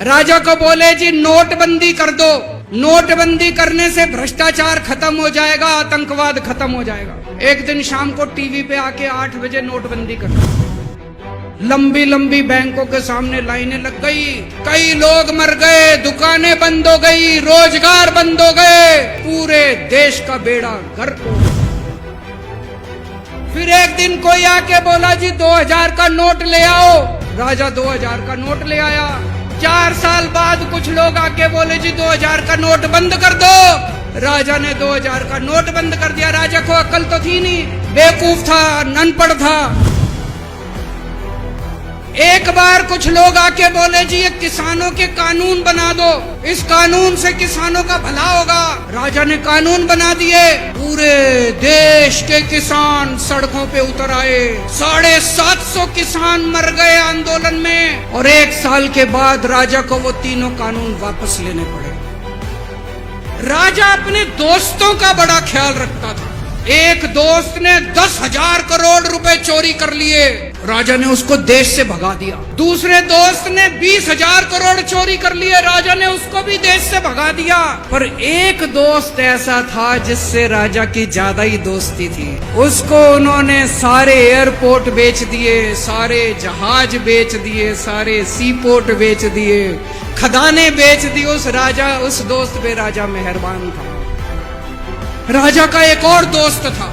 राजा को बोले जी नोटबंदी कर दो, नोटबंदी करने से भ्रष्टाचार खत्म हो जाएगा, आतंकवाद खत्म हो जाएगा। एक दिन शाम को टीवी पे आके 8 बजे नोटबंदी कर दी। लंबी लंबी बैंकों के सामने लाइनें लग गई, कई लोग मर गए, दुकानें बंद हो गई, रोजगार बंद हो गए, पूरे देश का बेड़ा गर्क हो गया। फिर एक दिन कोई आके बोला जी 2000 का नोट ले आओ। राजा 2000 का नोट ले आया। 4 साल बाद कुछ लोग आके बोले जी 2000 का नोट बंद कर दो। राजा ने 2000 का नोट बंद कर दिया। राजा को अक्ल तो थी नहीं, बेवकूफ था, अनपढ़ था। एक बार कुछ लोग आके बोले जी ये किसानों के कानून बना दो, इस कानून से किसानों का भला होगा। राजा ने कानून बना दिए, पूरे देश के किसान सड़कों पे उतर आए। 750 किसान मर गए आंदोलन में, और 1 साल के बाद राजा को वो तीनों कानून वापस लेने पड़े। राजा अपने दोस्तों का बड़ा ख्याल रखता था। एक दोस्त ने 10,000 करोड़ रुपए चोरी कर लिए, राजा ने उसको देश से भगा दिया। दूसरे दोस्त ने 20,000 करोड़ चोरी कर लिए, राजा ने उसको भी देश से भगा दिया। पर एक दोस्त ऐसा था जिससे राजा की ज्यादा ही दोस्ती थी। उसको उन्होंने सारे एयरपोर्ट बेच दिए, सारे जहाज बेच दिए, सारे सी पोर्ट बेच दिए, खदाने बेच दी। उस दोस्त पे राजा मेहरबान था। राजा का एक और दोस्त था।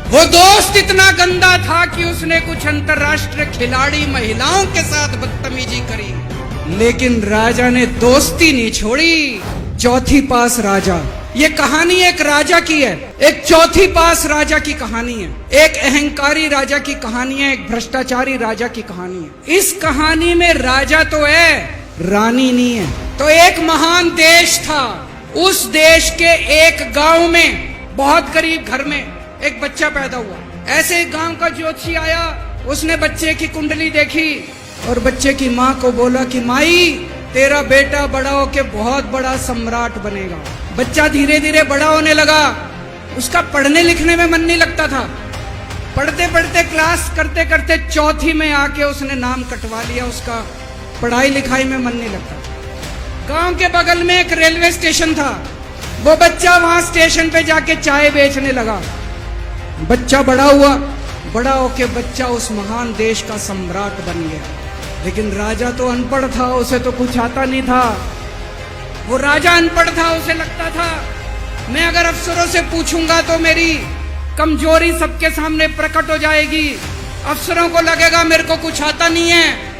वो दोस्त इतना गंदा था कि उसने कुछ अंतर्राष्ट्रीय खिलाड़ी महिलाओं के साथ बदतमीजी करी, लेकिन राजा ने दोस्ती नहीं छोड़ी। चौथी पास राजा, ये कहानी एक राजा की है, एक चौथी पास राजा की कहानी है, एक अहंकारी राजा की कहानी है, एक भ्रष्टाचारी राजा की कहानी है। इस कहानी में राजा तो है, रानी नहीं है। तो एक महान देश था। उस देश के एक गांव में, बहुत गरीब घर में एक बच्चा पैदा हुआ। ऐसे गांव का ज्योतिषी आया, उसने बच्चे की कुंडली देखी और बच्चे की माँ को बोला कि माई, तेरा बेटा बड़ा होके बहुत बड़ा सम्राट बनेगा। बच्चा धीरे धीरे बड़ा होने लगा। उसका पढ़ने लिखने में मन नहीं लगता था। पढ़ते पढ़ते क्लास करते करते चौथी में आके उसने नाम कटवा लिया। उसका पढ़ाई लिखाई में मन नहीं लगता। गांव के बगल में एक रेलवे स्टेशन था। वो बच्चा वहां स्टेशन पे जाके चाय बेचने लगा। बच्चा बड़ा हुआ, बड़ा होके बच्चा उस महान देश का सम्राट बन गया। लेकिन राजा तो अनपढ़ था, उसे तो कुछ आता नहीं था। वो राजा अनपढ़ था, उसे लगता था मैं अगर अफसरों से पूछूंगा तो मेरी कमजोरी सबके सामने प्रकट हो जाएगी। अफसरों को लगेगा मेरे को कुछ आता नहीं है।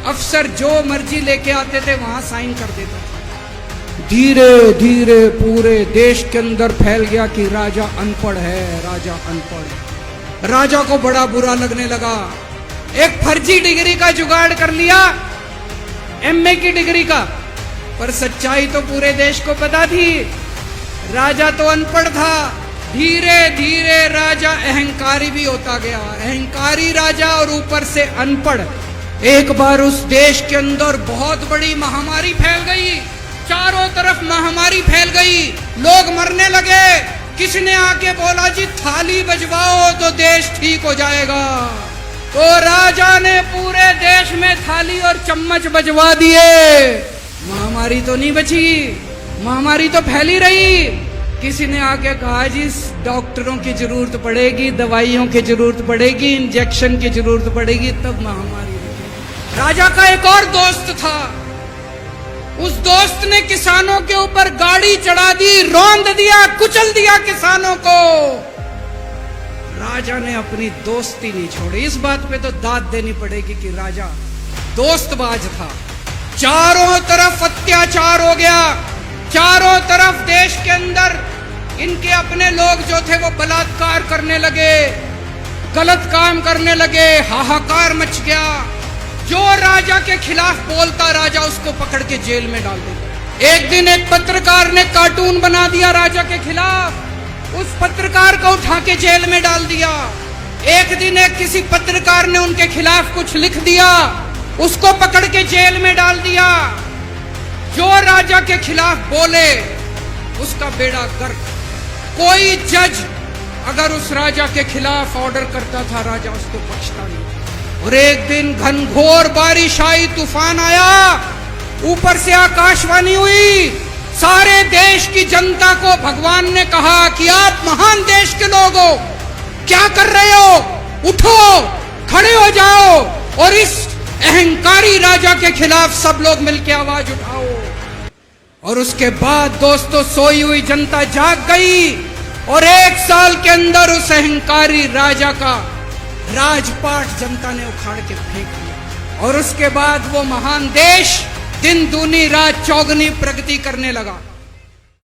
अफसर जो मर्जी लेके आते थे वहां साइन कर देता था। धीरे धीरे पूरे देश के अंदर फैल गया कि राजा अनपढ़ है, राजा अनपढ़ है। राजा को बड़ा बुरा लगने लगा। एक फर्जी डिग्री का जुगाड़ कर लिया, एमए की डिग्री का। पर सच्चाई तो पूरे देश को पता थी, राजा तो अनपढ़ था। धीरे धीरे राजा अहंकारी भी होता गया। अहंकारी राजा और ऊपर से अनपढ़। एक बार उस देश के अंदर बहुत बड़ी महामारी फैल गई। चारों तरफ महामारी फैल गई, लोग मरने लगे। किसी ने आके बोला जी थाली बजवाओ तो देश ठीक हो जाएगा। तो राजा ने पूरे देश में थाली और चम्मच बजवा दिए। महामारी तो नहीं बची, महामारी तो फैली रही। किसी ने आके कहा जी डॉक्टरों की जरूरत पड़ेगी, दवाइयों की जरूरत पड़ेगी, इंजेक्शन की जरूरत पड़ेगी, तब महामारी। राजा का एक और दोस्त था। उस दोस्त ने किसानों के ऊपर गाड़ी चढ़ा दी, रौंद दिया, कुचल दिया किसानों को। राजा ने अपनी दोस्ती नहीं छोड़ी। इस बात पे तो दाद देनी पड़ेगी कि राजा दोस्तबाज था। चारों तरफ अत्याचार हो गया। चारों तरफ देश के अंदर इनके अपने लोग जो थे वो बलात्कार करने लगे, गलत काम करने लगे, हाहाकार मच गया। जो राजा के खिलाफ बोलता, राजा उसको पकड़ के जेल में डाल देता। एक दिन एक पत्रकार ने कार्टून बना दिया राजा के खिलाफ, उस पत्रकार को उठा के जेल में डाल दिया। एक दिन एक किसी पत्रकार ने उनके खिलाफ कुछ लिख दिया, उसको पकड़ के जेल में डाल दिया। जो राजा के खिलाफ बोले उसका बेड़ा गर्क। कोई जज अगर उस राजा के खिलाफ ऑर्डर करता था, राजा उसको बख्शता नहीं। और एक दिन घनघोर बारिश आई, तूफान आया, ऊपर से आकाशवाणी हुई, सारे देश की जनता को भगवान ने कहा कि आप महान देश के लोग हो, क्या कर रहे हो, उठो, खड़े हो जाओ और इस अहंकारी राजा के खिलाफ सब लोग मिलकर आवाज उठाओ। और उसके बाद दोस्तों सोई हुई जनता जाग गई और 1 साल के अंदर उस अहंकारी राजा का राजपाट जनता ने उखाड़ के फेंक दिया। और उसके बाद वो महान देश दिन दूनी रात चौगुनी प्रगति करने लगा।